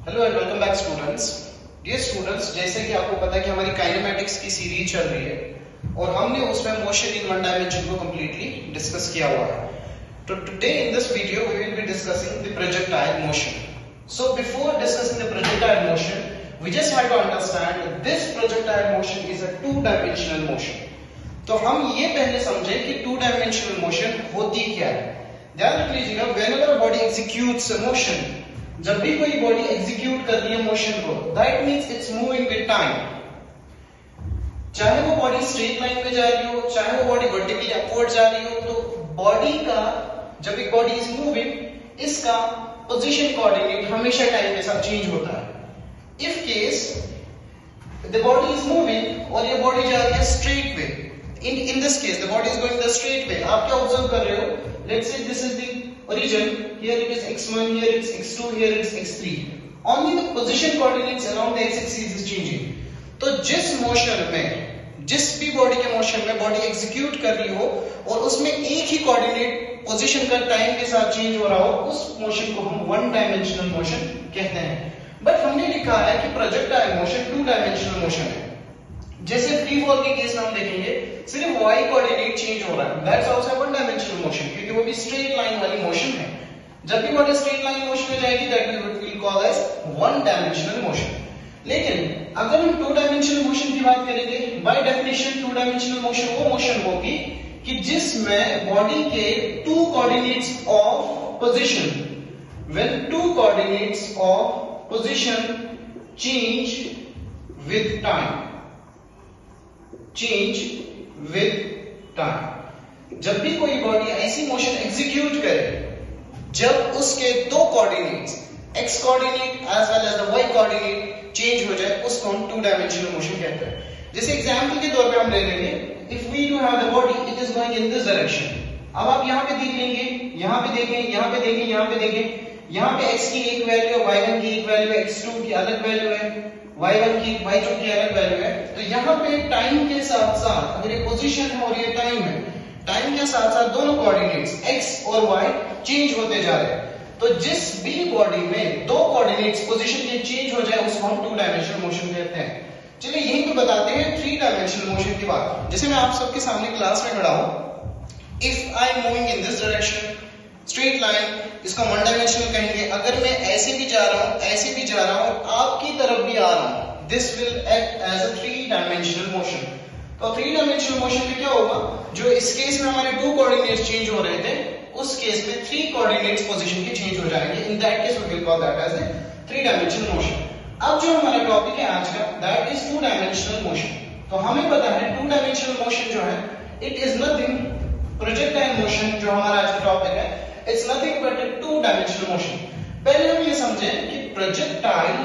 Hello and welcome back students. Dear students, जैसे कि आपको पता है कि हमारी काइनेमैटिक्स की सीरीज चल रही है और हमने उसमें मोशन इन वन डायमेंशन को कंप्लीटली डिस्कस किया हुआ है। तो today in this video we will be discussing the projectile motion. So before discussing the projectile motion, we just have to understand that this projectile motion is a two dimensional motion. तो हम ये पहले समझें कि to dimensional motion होती क्या है। ध्यान रख लीजिएगा, whenever a body executes a motion, जब भी कोई बॉडी एग्जीक्यूट कर रही है मोशन को, that means it's moving with time. चाहे वो बॉडी स्ट्रेट लाइन में जा रही हो, चाहे वो बॉडी वर्टिकली अपवर्ड जा रही हो, तो बॉडी का जब एक बॉडी इज मूविंग, इसका पोजीशन कोऑर्डिनेट हमेशा टाइम के साथ चेंज होता है। If case the body is moving और ये बॉडी जा रही है straight way, in this case the body is going the straight way, आप क्या ऑब्जर्व कर रहे हो? Let's say this is the origin, here it is x1, here it's x2, here it's x3. Only the position coordinates along the x-axis is changing. तो जिस motion में, जिस भी बॉडी के मोशन में बॉडी एग्जीक्यूट कर रही हो और उसमें एक ही कोऑर्डिनेट पोजीशन का टाइम के साथ चेंज हो रहा हो, उस मोशन को हम वन डायमेंशनल मोशन कहते हैं। बट हमने लिखा है कि projectile motion to dimensional motion है। जैसे फ्री फॉल के केस में हम देखेंगे सिर्फ y कोऑर्डिनेट चेंज हो रहा है, that's also one dimensional motion, क्योंकि वो भी स्ट्रेट लाइन वाली मोशन है। जब भी बॉडी स्ट्रेट लाइन मोशन में जाएगी, that will call as one dimensional motion. लेकिन अगर हम टू डायमेंशनल मोशन की बात करेंगे, by definition two dimensional motion वो मोशन होगी कि जिसमें बॉडी के two coordinates of position, when two coordinates of position change with time, change with time. जब भी कोई बॉडी ऐसी मोशन एग्जीक्यूट करे जब उसके दो coordinates x coordinate as well as the y coordinate change हो जाए, उसको हम टू डायमेंशनल मोशन कहते हैं। जैसे एग्जांपल के तौर पे हम ले लेंगे, if we do have the body, it is going in this direction. अब आप यहां पे देख लेंगे, यहां पे देखें, यहां पे देखें, यहां पे देखें, यहां पे x की एक वैल्यू है, y1 की एक वैल्यू है, x2 की अलग वैल्यू है, y1 की y2 की अलग वैल्यू है। तो यहाँ पे टाइम के साथ साथ, अगर ये पोजीशन है और ये टाइम है, टाइम के साथ साथ दोनों कोऑर्डिनेट्स x और y चेंज होते जा रहे हैं। तो जिस भी बॉडी में दो कोऑर्डिनेट्स पोजीशन के चेंज हो जाए, उसको हम टू डायमेंशनल मोशन कहते हैं। चलिए यहीं पे बताते हैं थ्री डायमेंशनल मोशन की बात। जैसे मैं आप सबके सामने क्लास में खड़ा हूं, if I am moving in this direction straight line, इसको वन डायमेंशनल कहेंगे। अगर मैं ऐसे भी जा रहा हूं, ऐसे भी जा रहा हूं, आपकी तरफ भी आ रहा हूं, this will act as a three dimensional motion. तो थ्री डायमेंशनल मोशन में क्या होगा, जो इस केस में हमारे टू कोऑर्डिनेट्स चेंज हो रहे थे, उस केस में थ्री कोऑर्डिनेट्स पोजीशन के चेंज हो जाएंगे। In that case we will call that as a three dimensional motion. अब जो हमारा टॉपिक है आज का, that is two dimensional motion. तो हमें पता है टू डायमेंशनल मोशन जो है, it is nothing, projectile motion जो हमारा आज का टॉपिक है, it's nothing but a two dimensional motion। पहले हम ये समझें कि प्रोजेक्टाइल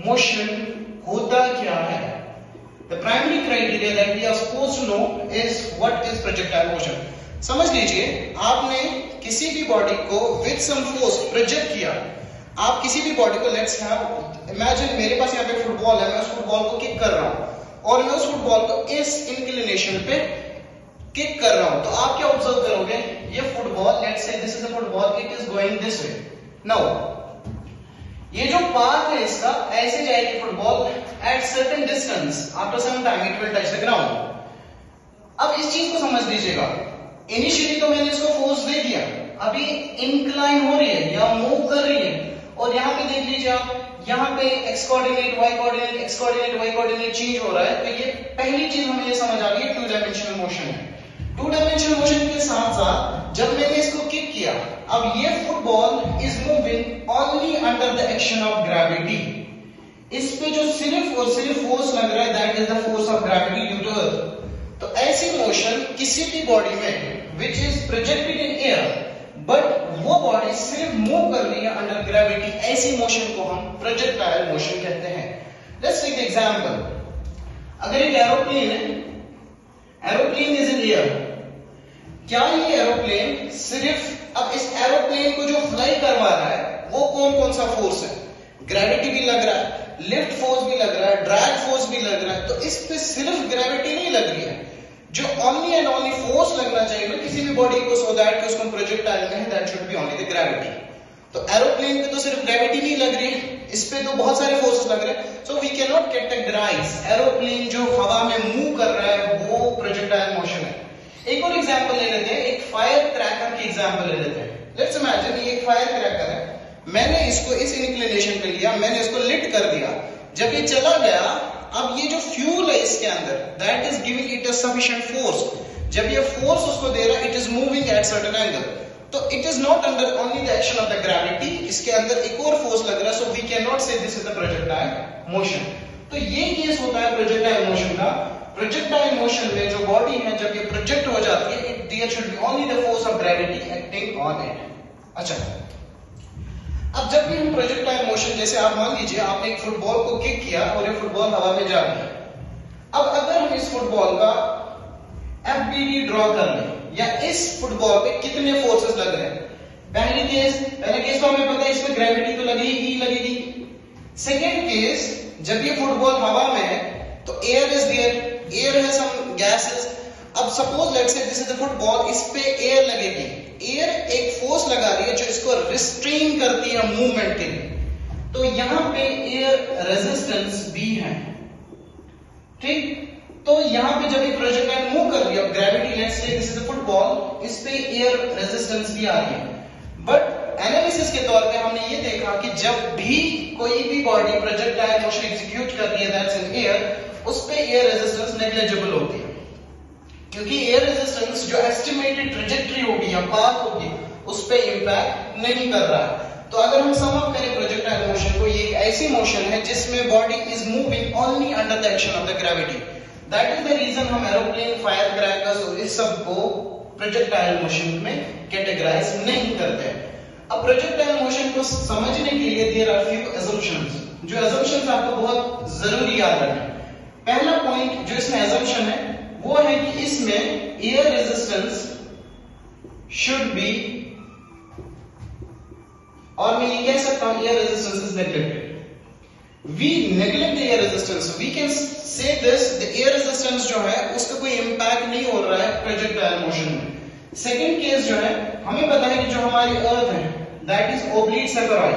मोशन होता क्या है। The primary criteria that we are supposed to know is what is projectile motion। समझ लीजिए, आपने किसी भी बॉडी को with some force प्रोजेक्ट किया। आप किसी भी बॉडी को, लेट्स हैव इमेजिन मेरे पास यहाँ पे फुटबॉल है, मैं उस फुटबॉल को किक कर रहा हूं और मैं उस फुटबॉल को इस इंक्लिनेशन पे किक कर रहा हूं। तो आप क्या ऑब्जर्व करोगे, ये football, let's say this is a football, it is going this way. Now ये जो पाथ है इसका, ऐसे जाएगी football at certain distance, after some time it will touch the ground. अब इस चीज को समझ लीजिएगा, इनिशियली तो मैंने इसको फोर्स दे दिया, अभी इंक्लाइन हो रही है या मूव कर रही है, और यहाँ पे देख लीजिए आप, यहाँ पे x coordinate, y coordinate, x coordinate, y coordinate change हो रहा है। तो ये पहली चीज हमें ये समझ आ गई, टू डायमेंशनल मोशन है। टू डायमेंशनल मोशन के साथ साथ जब मैंने इसको किक किया, अब ये football is moving only under the action of gravity. इस पे जो सिर्फ और सिर्फ फोर्स लग रहा है, that is the force of gravity due to earth. तो ऐसी मोशन किसी भी बॉडी में which is projected in air, but वो बॉडी सिर्फ मूव कर रही है अंडर ग्रेविटी, ऐसी मोशन को हम प्रोजेक्टाइल मोशन कहते हैं। Let's take example. अगर एक एरोप्लेन है, एरोप्लेन इज इन एयर, क्या ये एरोप्लेन सिर्फ, अब इस एरोप्लेन को जो फ्लाई करवा रहा है वो कौन कौन सा फोर्स है, ग्रेविटी भी लग रहा है, लिफ्ट फोर्स भी लग रहा है, ड्रैग फोर्स भी लग रहा है। तो इस पे सिर्फ ग्रेविटी नहीं लग रही है, जो ओनली एंड ओनली फोर्स लगना चाहिए ना किसी भी बॉडी को, सो दैट कि उसको प्रोजेक्टाइल में, that should be only the gravity. तो एरोप्लेन पे तो सिर्फ ग्रेविटी नहीं लग रही है, इस पे तो बहुत सारे फोर्सेस लग रहे हैं, so we can not categorise aeroplane जो हवा में मूव कर रहा है वो प्रोजेक्टाइल मोशन है। एक और एग्जांपल ले लेते हैं, एक फायर क्रैकर की एग्जांपल ले लेते हैं। लेट्स इमेजिन ये एक फायर क्रैकर है, मैंने इसको इस इंक्लिनेशन पे लिया, मैंने इसको लिट कर दिया, जब ये चला गया, अब ये जो फ्यूल है इसके अंदर, that is giving it a sufficient force, जब ये फोर्स उसको दे रहा है, it is moving at certain angle, तो it is not under only the action of the gravity, इसके अंदर एक और फोर्स लग रहा है, so we can not say this is the projectile motion. तो ये केस होता है प्रोजेक्टाइल मोशन का। प्रोजेक्टाइल मोशन में जो बॉडी है जब ये प्रोजेक्ट हो जाती है, there should be only the force of gravity acting on it. अच्छा, अब जब भी हम प्रोजेक्टाइल मोशन, जैसे आप मान लीजिए आपने एक फुटबॉल को किक किया और ये फुटबॉल हवा में जा रही है, अब अगर हम इस फुटबॉल का FBD ड्रॉ कर लें, या इस फुटबॉल पे कितने फोर्सेस लग रहे हैं, पहले केस तो हमें पता है इसमें ग्रेविटी तो लगेगी। सेकेंड केस, जब ये फुटबॉल हवा में है तो एयर इज देयर, एयर है सम गैसेस, अब suppose let's say this is the football, इस पे एयर लगेगी, एयर एक फोर्स लगा रही है जो इसको रिस्ट्रेन करती है मूवमेंट के लिए, तो यहां पे एयर रेजिस्टेंस भी है, ठीक। तो यहां पे जब ये प्रोजेक्टाइल मूव कर रही है, gravity, let's say this is the football, इस पे एयर रेजिस्टेंस भी आ रही है, बट एनालिसिस के तौर पे हमने ये देखा कि जब भी कोई भी बॉडी प्रोजेक्टाइल मोशन एग्जीक्यूट कर रही है दैट्स इन एयर, उस पे एयर रेजिस्टेंस नेग्लिजिबल होती है, क्योंकि एयर रेजिस्टेंस जो एस्टिमेटेड ट्रेजेक्टरी होगी या पाथ होगी उस पे इंपैक्ट नहीं कर रहा है। तो अगर हम सम अप करें प्रोजेक्टाइल मोशन को, ये एक ऐसी मोशन है जिसमें body is moving only under the action of the gravity, that is the reason हम एरोप्लेन, फायर क्रैकर्स और इस सब को प्रोजेक्टाइल मोशन में कैटेगराइज नहीं करते हैं। अब प्रोजेक्टाइल मोशन को समझने के लिए देयर आर फ्यू असम्पशंस, जो असम्पशंस आपको बहुत जरूरी याद रखना। पहला पॉइंट जो इसमें असम्पशन है वो है कि इसमें एयर रेजिस्टेंस शुड बी, और मैं ये कह सकता हूं air resistance is neglected, we neglect the air resistance, we can say this, the air resistance जो है उसका कोई इंपैक्ट नहीं हो रहा है प्रोजेक्टाइल मोशन में। सेकंड केस जो है, हमें पता है कि जो हमारी अर्थ है दैट इज ओब्लीट सेफरॉइड,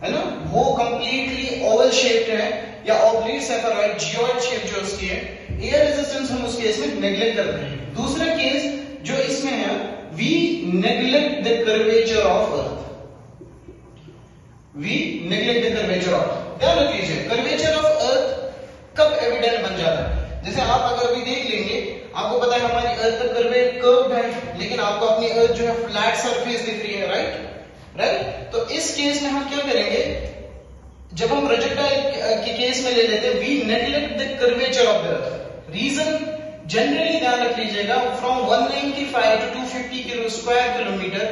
है ना, वो कंप्लीटली ओवल शेप्ड है या ओब्लीट सेफरॉइड, जियोइड शेप जो उसकी है, एयर रेजिस्टेंस हम उस केस में नेग्लेक्ट करते हैं। दूसरा केस जो इसमें है, we neglect the curvature of earth, we neglect the curvature of, ध्यान रख लीजिए कर्वेचर ऑफ अर्थ कब एविडेंट बन जाता है, जैसे आप अगर अभी देख लेंगे, आपको पता है हमारी अर्थ का कर्व है, लेकिन आपको अपनी अर्थ जो है फ्लैट सरफेस दिख रही है, राइट। तो इस केस में हम क्या करेंगे, जब हम प्रोजेक्टाइल के केस में ले लेते हैं, we neglect the curvature of the earth. Reason generally ध्यान रख लीजिएगा, फ्रॉम 195 टू 250 स्क्वायर किलोमीटर,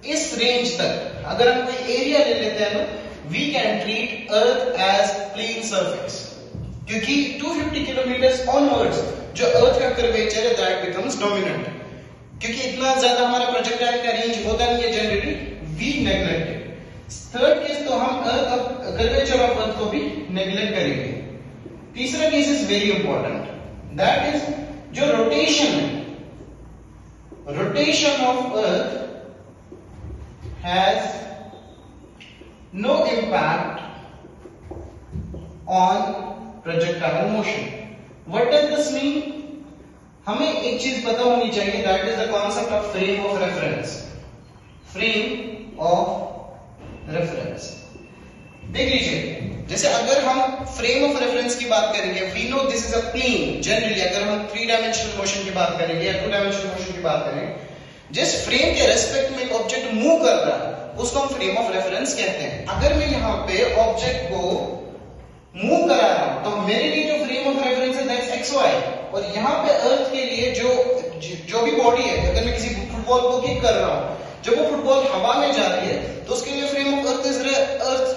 इस रेंज तक अगर हम कोई एरिया ले लेते हैं तो we can treat earth as plane surface, क्योंकि 250 किलोमीटर ऑनवर्ड्स जो अर्थ का कर्वेचर है दैट बिकम्स डोमिनेंट, क्योंकि इतना ज्यादा हमारा प्रोजेक्टाइल का रेंज होता नहीं है generally, we neglect it. Third case तो हम अर्थ कर्वेचर ऑफ अर्थ को भी नेग्लेक्ट करेंगे। तीसरा case is very important, that is जो रोटेशन है, rotation of earth has no impact on projectile motion. What does this mean? हमें एक चीज पता होनी चाहिए, that is the concept of frame of reference. Frame of reference देख लीजिए, जैसे अगर हम फ्रेम ऑफ रेफरेंस की बात करेंगे, we know this is a plane, generally अगर हम 3 डायमेंशनल मोशन की बात करेंगे या 2 डायमेंशनल मोशन की बात करेंगे, जिस फ्रेम के रेस्पेक्ट में एक ऑब्जेक्ट मूव कर रहा है उसको हम फ्रेम ऑफ रेफरेंस कहते हैं। अगर मैं यहाँ पे ऑब्जेक्ट को मूव करा रहा हूं तो मेरे लिए जो फ्रेम ऑफ रेफरेंस है दैट्स एक्स वाई, और यहाँ पे अर्थ के लिए जो भी बॉडी है, अगर मैं किसी फुटबॉल को किक कर रहा हूं, जब वो फुटबॉल हवा में जा रही है तो उसके लिए frame of earth is earth,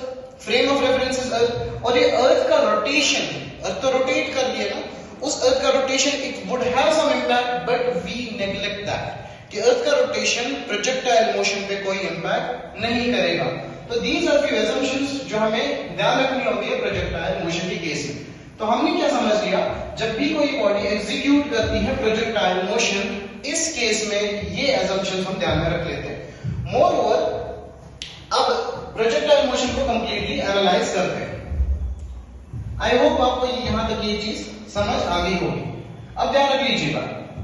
frame of reference is earth. और ये अर्थ का रोटेशन, अर्थ तो रोटेट कर दिया ना, उस अर्थ का rotation it would have some impact but we neglect that, कि अर्थ का रोटेशन प्रोजेक्टाइल मोशन पे कोई इंपैक्ट नहीं करेगा। तो दीज आर फ्यू असम्पशंस जो हमें ध्यान रखनी होती है प्रोजेक्टाइल मोशन के केस में। तो हमने क्या समझ लिया, जब भी कोई बॉडी एग्जीक्यूट करती है प्रोजेक्टाइल मोशन, इस केस में ये असम्पशंस हम ध्यान में रख लेते हैं। मोर ओवर, अब प्रोजेक्टाइल मोशन को कंप्लीटली एनालाइज करते हैं। आई होप आपको यहां तक ये चीज समझ आ गई होगी। अब ध्यान रख लीजिएगा,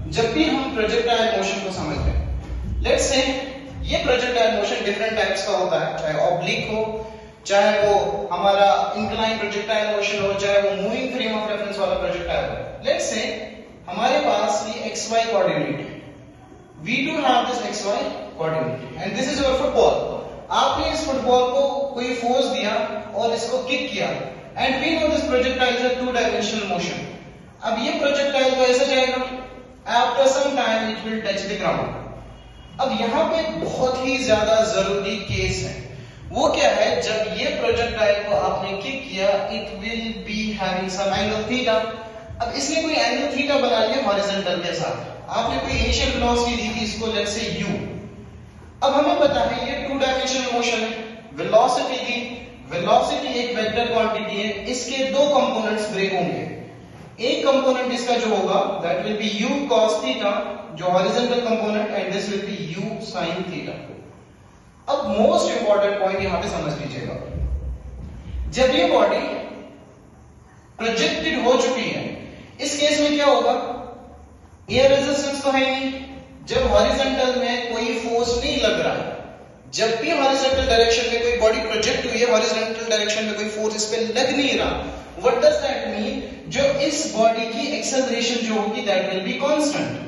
जब भी हम प्रोजेक्टाइल मोशन को समझते हैं, लेट्स से ये प्रोजेक्टाइल मोशन डिफरेंट टाइप्स का होता है, चाहे ऑब्लिक हो, चाहे वो हमारा इंक्लाइन प्रोजेक्टाइल मोशन हो, चाहे वो मूविंग फ्रेम ऑफ रेफरेंस वाला प्रोजेक्टाइल हो। लेट्स से हमारे पास ये xy कोऑर्डिनेट है, we do have this xy coordinate and this is your football। आपने इस फुटबॉल को कोई फोर्स दिया और इसको किक किया and we know this projectile is a two dimensional motion। अब ये प्रोजेक्टाइल तो ऐसा जाएगा, after some time it will touch the ground। अब यहाँ पे बहुत ही ज्यादा जरूरी केस है, वो क्या है, जब ये प्रोजेक्टाइल को आपने किक किया, it will be having some angle theta। अब इसने कोई एंगल थीटा बना लिया हॉरिजॉन्टल के साथ, आपने कोई इनिशियल वेलोसिटी दी थी इसको, लेट्स से u। अब हमें पता है ये टू डायमेंशनल मोशन है, वेलोसिटी की, वेलोसिटी एक वेक्टर क्वांटिटी है, इसके दो कंपोनेंट्स ब्रेक होंगे। एक कंपोनेंट इसका जो होगा that will be u cos theta, जो horizontal component, and this will be u sin theta. अब मोस्ट इंपॉर्टेंट पॉइंट यहां पे समझ लीजिएगा, जब ये बॉडी प्रोजेक्टेड हो चुकी है, इस केस में क्या होगा, एयर रेजिस्टेंस तो है नहीं, जब हॉरिजॉन्टल में कोई फोर्स नहीं लग रहा है, जब भी हॉरिजॉन्टल डायरेक्शन में कोई बॉडी प्रोजेक्ट हुई है, हॉरिजॉन्टल डायरेक्शन में कोई फोर्स इस पे लग नहीं रहा, व्हाट डज दैट मीन, जो इस बॉडी की एक्सेलरेशन जो होगी दैट विल बी कांस्टेंट।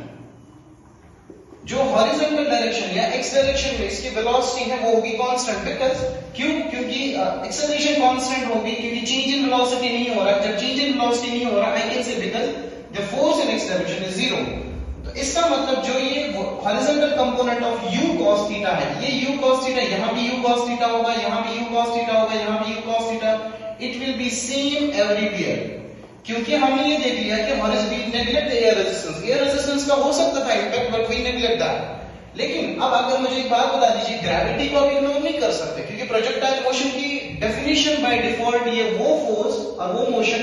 जो हॉरिजॉन्टल डायरेक्शन या एक्स डायरेक्शन में इसकी वेलोसिटी है वो होगी कांस्टेंट, बिकॉज़ क्योंकि एक्सेलरेशन कांस्टेंट होगी, क्योंकि चेंज इन वेलोसिटी नहीं हो रहा। जब चेंज इन वेलोसिटी नहीं हो रहा, I can say because the force in x direction is zero. तो इसका मतलब जो ये horizontal component of u cos theta है, ये u cos थीटा, यहां भी u cos थीटा होगा, यहां भी u cos थीटा होगा, यहां भी u cos theta, it will be same everywhere. क्योंकि हमने ये देख लिया कि horizontal neglect air resistance, air resistance का हो सकता था impact, but we neglect that. लेकिन अब अगर मुझे एक बात बता दीजिए, ग्रेविटी को आप इग्नोर नहीं कर सकते, क्योंकि प्रोजेक्टाइल मोशन की डेफिनेशन बाय डिफॉल्ट ये वो फोर्स और वो motion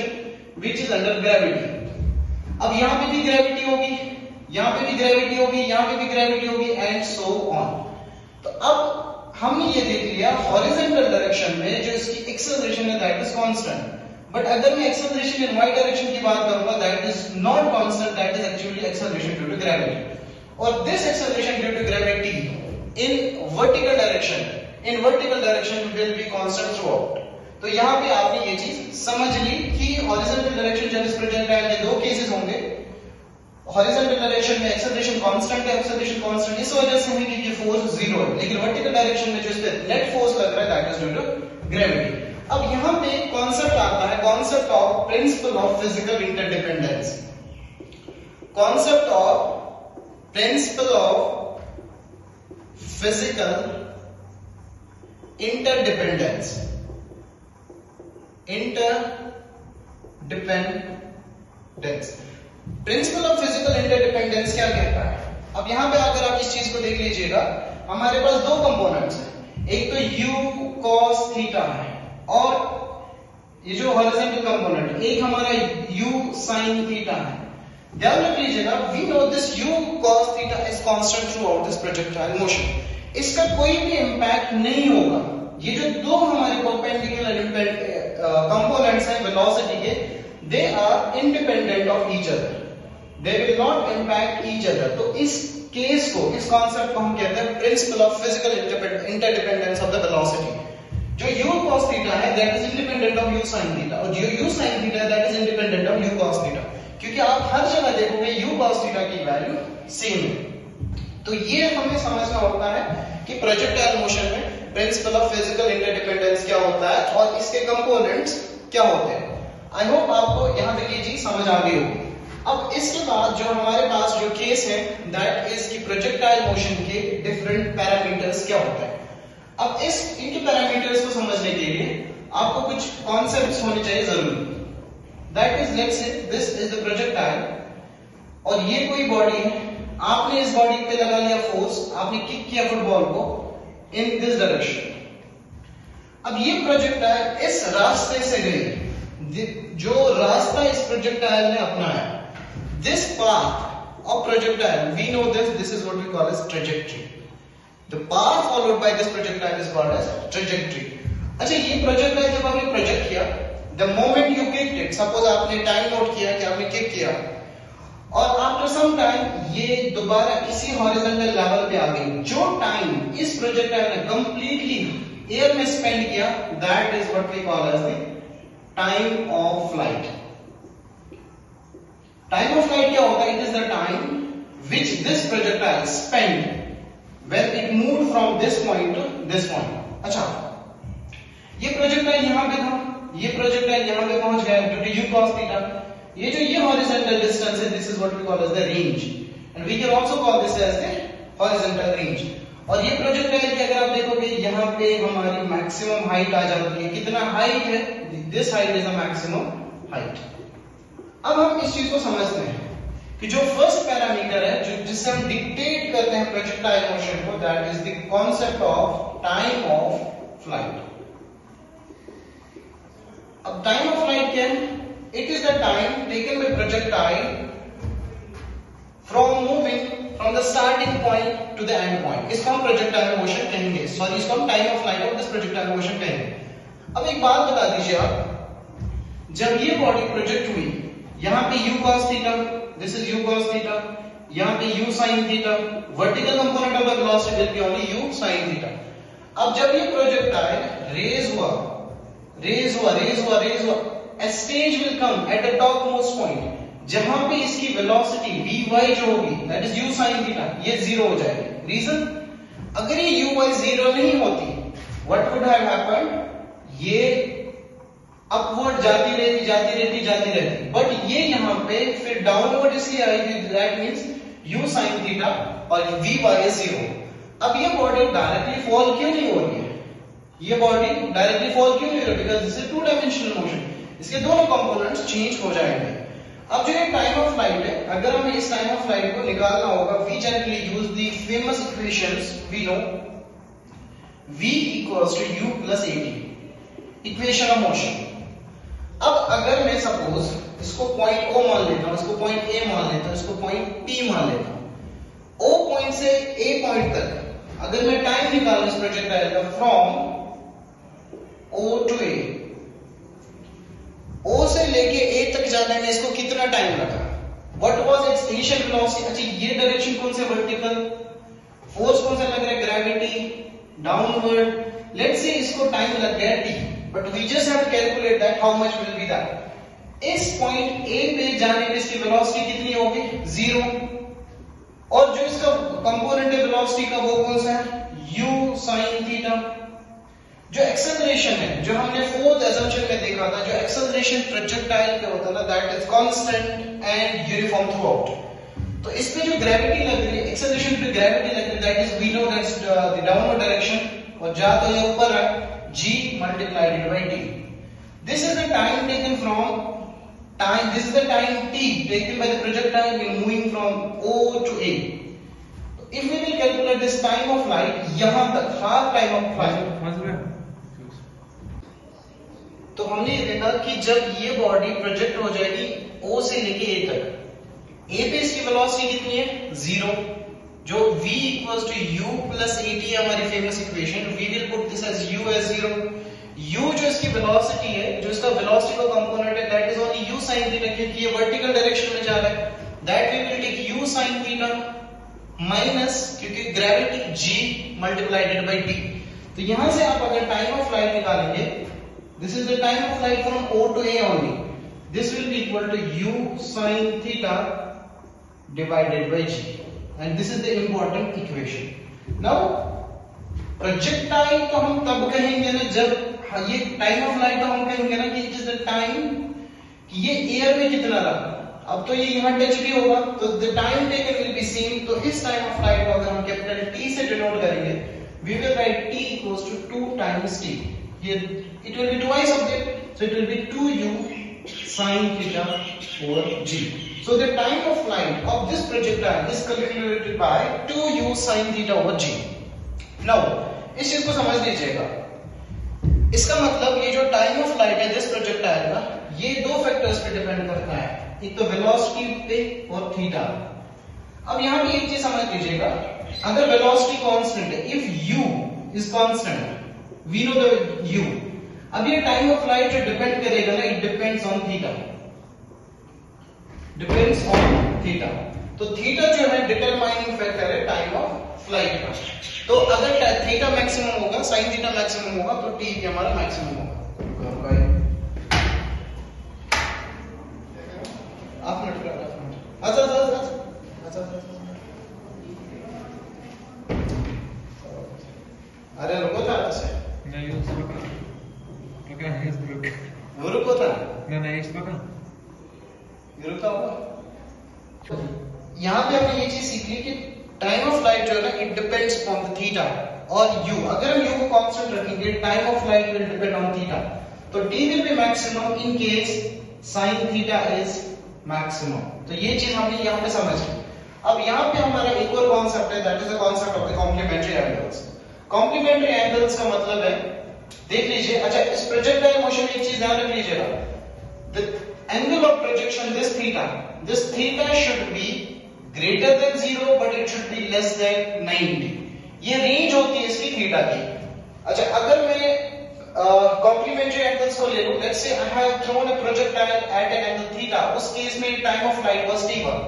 which is under gravity. अब यहां पे भी ग्रेविटी होगी, यहां पे भी ग्रेविटी होगी, यहां पे भी ग्रेविटी होगी, एंड सो ऑन। तो अब हमने ये देख लिया हॉरिजॉन्टल डायरेक्शन में जो इसकी एक्सेलरेशन है दैट इज कांस्टेंट, बट अगर मैं एक्सेलरेशन इन वाई डायरेक्शन की बात करूंगा that is not constant, that is actually acceleration due to gravity. और this acceleration due to gravity in vertical direction will be constant throughout. तो यहां पे आपने ये चीज समझ ली कि हॉरिजॉन्टल डायरेक्शन जब इस प्रोजेक्टाइल के दो केसेस होंगे, हॉरिजॉन्टल डायरेक्शन में एक्सेलरेशन कांस्टेंट है, एक्सेलरेशन कांस्टेंट इस वजह से है कि ये फोर्स जीरो है, लेकिन वर्टिकल डायरेक्शन में जो इस पे नेट फोर्स लग रहा है that is due to gravity. अब यहां पे कॉन्सेप्ट आता है, concept of principle of physical interdependence. Concept of principle of physical interdependence, principle of physical interdependence क्या कहता है? अब यहां पे अगर आप इस चीज को देख लीजिएगा, हमारे पास दो कंपोनेंट्स हैं, एक तो u cos थीटा है और ये जो हॉरिजॉन्टल कंपोनेंट एक हमारा u sin थीटा है। ध्यान रख लीजिएगा, we know this u cos theta is constant throughout this projectile motion, इसका कोई भी इंपैक्ट नहीं होगा। ये जो दो हमारे परपेंडिकुलर कंपोनेंट्स हैं वेलोसिटी के, they are independent of each other, they will not impact each other. तो इस केस को, इस कॉन्सेप्ट को हम कहते हैं principal of physical interdependence of the velocity. जो u cos थीटा है that is independent of u sin theta, और जो u sin थीटा है that is independent of u cos theta, क्योंकि आप हर जगह देखोगे u cos थीटा की वैल्यू सेम है। तो ये हमें समझना होता है कि प्रोजेक्टाइल मोशन में प्रिंसिपल ऑफ फिजिकल इंटरडिपेंडेंस क्या होता है और इसके कंपोनेंट्स क्या होते हैं। आई होप आपको यहां तक ये चीज समझ आ गई होगी। अब इसके बाद जो हमारे पास जो केस है दैट इज की प्रोजेक्टाइल मोशन के डिफरेंट पैरामीटर्स क्या होते हैं। अब इनके पैरामीटर्स को समझने के लिए आपको कुछ कॉन्सेप्ट्स होने चाहिए जरूरी। That is, let's say this is the projectile और ये कोई बॉडी है, आपने इस बॉडी पे लगा लिया फोर्स, आपने किक किया फुटबॉल को इन दिस डायरेक्शन। अब ये प्रोजेक्टाइल इस रास्ते से गई, जो रास्ता इस प्रोजेक्टाइल ने अपनाया, this path of projectile we know this is what we call as trajectory. The path followed by this projectile is called as trajectory. अच्छा, ये projectile जब आपने project किया, the moment you kicked it, suppose आपने time note किया कि आपने kick किया, और after some time ये दोबारा इसी horizontal level पे आ गई, जो time इस projectile ने completely air में spend किया, that is what we call as the time of flight. Time of flight क्या होता है? It is the time which this projectile spent when it moved from this point to this point. अच्छा, ये projectile यहाँ पे था, ये projectile यहाँ पे पहुंच गया due to u cos theta. ये जो ये horizontal distance है, this is what we call as the range, and we can also call this as the horizontal range. और ये प्रोजेक्टाइल की अगर आप देखोगे यहाँ पे हमारी मैक्सिमम हाइट आ जाती है. कितना हाइट है? This height is the maximum height. अब हम इस चीज को समझते हैं कि जो फर्स्ट पैरामीटर है जो जिससे हम डिक्टेट करते हैं प्रोजेक्टाइल मोशन को, that is the concept of time of flight. अब टाइम ऑफ फ्लाइट क्या है? It is the time taken by projectile from moving from the starting point two the end point. इसको हम projectile motion कहेंगे, sorry इसको हम time of flight of this projectile motion कहेंगे. अब एक बात बता दीजिए आप, जब ये बॉडी प्रोजेक्ट हुई, यहाँ पे u cos theta, this is u cos theta, यहाँ पे u sin theta, vertical component of the velocity will be only u sin theta. अब जब ये प्रोजेक्टाइल रेज हुआ, a stage will come at the topmost point, जहां पे इसकी velocity vy जो होगी, that is u sin theta, ये जीरो हो जाएगी. रीजन, अगर ये uy जीरो नहीं होती, what would have happened? ये अपवर्ड जाती रहती, बट ये यहाँ पे फिर डाउनवर्ड इसलिए आएगी, that means u sin theta और vy is 0. अब ये बॉडी डायरेक्टली फॉल क्यों नहीं हो रही है? ये बॉडी डायरेक्टली फॉल क्यों नहीं हो रही? Because this is two dimensional motion. इसके दोनों कंपोनेंट्स चेंज हो जाएंगे. अब जो ये टाइम ऑफ फ्लाइट है, अगर हमें इस टाइम ऑफ फ्लाइट को निकालना होगा, we generally use the famous equations. We know v equals to u plus at, equation of motion. अब अगर मैं सपोज इसको पॉइंट O मान लेता हूं, इसको पॉइंट A मान लेता हूं, इसको पॉइंट P मान लेता हूं, O पॉइंट से A पॉइंट तक अगर मैं टाइम निकालूं इस प्रोजेक्टाइल का from O to A, O से लेके A तक जाने में इसको कितना टाइम लगा? What was it's initial velocity? अच्छा, ये डायरेक्शन कौन से? वर्टिकल. फोर्स कौन सा लग रहा है? ग्रेविटी. डाउनवर्ड. लेट्स से इसको टाइम लग गया t, but we just have to calculate that how much will be that. इस पॉइंट A पे जाने पे इसकी वेलोसिटी कितनी होगी? 0. और जो इसका कंपोनेंट है वेलोसिटी का, वो कौन सा है? u sin theta. जो एक्सेलरेशन है, जो हमने फोर्थ असम्पशन में देखा था, जो एक्सेलरेशन प्रोजेक्टाइल पे होता है ना, that is constant and uniform through out. तो इसमें जो ग्रेविटी लग रही है, एक्सेलरेशन पे ग्रेविटी लग रही है, that is we know that's the downward direction, और जा तो ये ऊपर है, g multiplied by t. This is the time taken from time. This is the time t taken by the projectile in moving from O to A. If we will calculate this time of flight, यहाँ तक half time of flight. तो हमने ये देखा कि जब ये body project हो जाएगी O से लेके A तक, A पे इसकी वेलोसिटी कितनी है? 0. जो v equals to u plus at है हमारी famous equation. we will put this as u as 0. u जो इसकी वेलोसिटी है, जो इसका वेलोसिटी का कंपोनेंट है, that is only u sin theta, क्योंकि ये वर्टिकल डायरेक्शन में जा रहा है. That we will take u sin theta minus, क्योंकि gravity g multiplied by t. तो यहां से आप अगर टाइम ऑफ फ्लाइट निकालेंगे, this is the time of flight from O to A only. This will be equal to u sin theta divided by g. And this is the important equation. Now, projectile तो हम तब कहेंगे ना जब ये time of flight तो हम कहेंगे ना कि इट इज द टाइम कि ये एयर में कितना रहा. अब तो ये यहाँ टच भी होगा, तो the time taken will be same. तो इस टाइम ऑफ फ्लाइट को अगर हम कैपिटल T से डिनोट करेंगे, we will write t equals to 2 times t. Here it will be twice of it, so it will be 2u sin theta over g. So the time of flight of this projectile is calculated by 2u sin theta over g. Now इस चीज को समझ लीजिएगा. इसका मतलब ये जो time of flight है दिस प्रोजेक्टाइल का, ये दो फैक्टर्स पे डिपेंड करता है, एक तो वेलोसिटी पे और थीटा. अब यहाँ पे एक चीज समझ लीजिएगा, अगर वेलोसिटी कांस्टेंट है, if u is constant, we know the u, अब ये टाइम ऑफ फ्लाइट जो डिपेंड करेगा ना, it depends on theta, depends on theta. तो थीटा जो है डिटरमाइनिंग फैक्टर है टाइम ऑफ फ्लाइट का। तो अगर थीटा मैक्सिमम होगा, साइन थीटा मैक्सिमम होगा, तो टी हमारा मैक्सिमम होगा। आप मिनट कर, अच्छा अच्छा अच्छा अच्छा, अरे रुको था ऐसे, नहीं रुका है, वो रुको था, नहीं इसको ये रुका होगा। यहाँ पे हमने ये चीज सीख ली कि टाइम ऑफ फ्लाइट जो है ना, it depends on the theta और u। अगर हम u को कांस्टेंट रखेंगे, time of flight will depend on theta, तो t will be maximum in case sin theta is maximum. तो ये चीज हमने यहाँ पे समझ ली। अब यहाँ पे हमारा एक और कॉन्सेप्ट है, that is the concept of the complementary angles. Complementary angles का मतलब है, देख लीजिए, अच्छा इस प्रोजेक्टाइल मोशन में एक चीज ध्यान रख लीजिएगा, the angle of projection this theta should be greater than 0 but it should be less than 90। ये रेंज होती है इसकी थीटा की। अच्छा अगर मैं कॉम्प्लीमेंट्री एंगल्स को ले लूं, let's say I have thrown a projectile eight an angle theta, उस केस में time of flight was t1।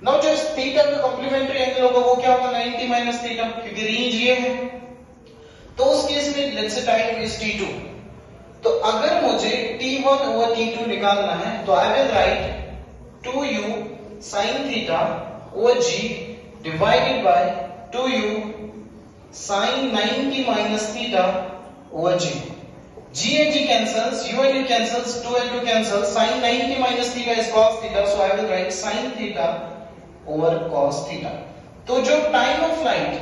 Now जो थीटा का कॉम्प्लीमेंट्री एंगल होगा वो क्या होगा, 90 माइनस थीटा, क्योंकि रेंज ये है। तो उस केस में let's say time is t2। तो अगर मुझे t1 ओवर t2 निकालना है, तो I will write 2u sin theta over g divided by 2u sin 90 minus theta over g। g and g cancels, u and u cancels, 2 and 2 cancels, sin 90 minus theta is cos theta, so I will write sin theta over cos theta। तो जो time of flight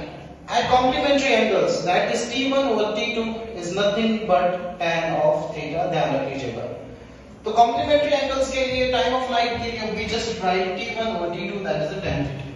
at complementary angles, that is t1 over t2 is nothing but tan of theta, ध्यान रख लीजिएगा। तो complementary angles के लिए time of flight के लिए we just write t1 over t2, that is the tan theta।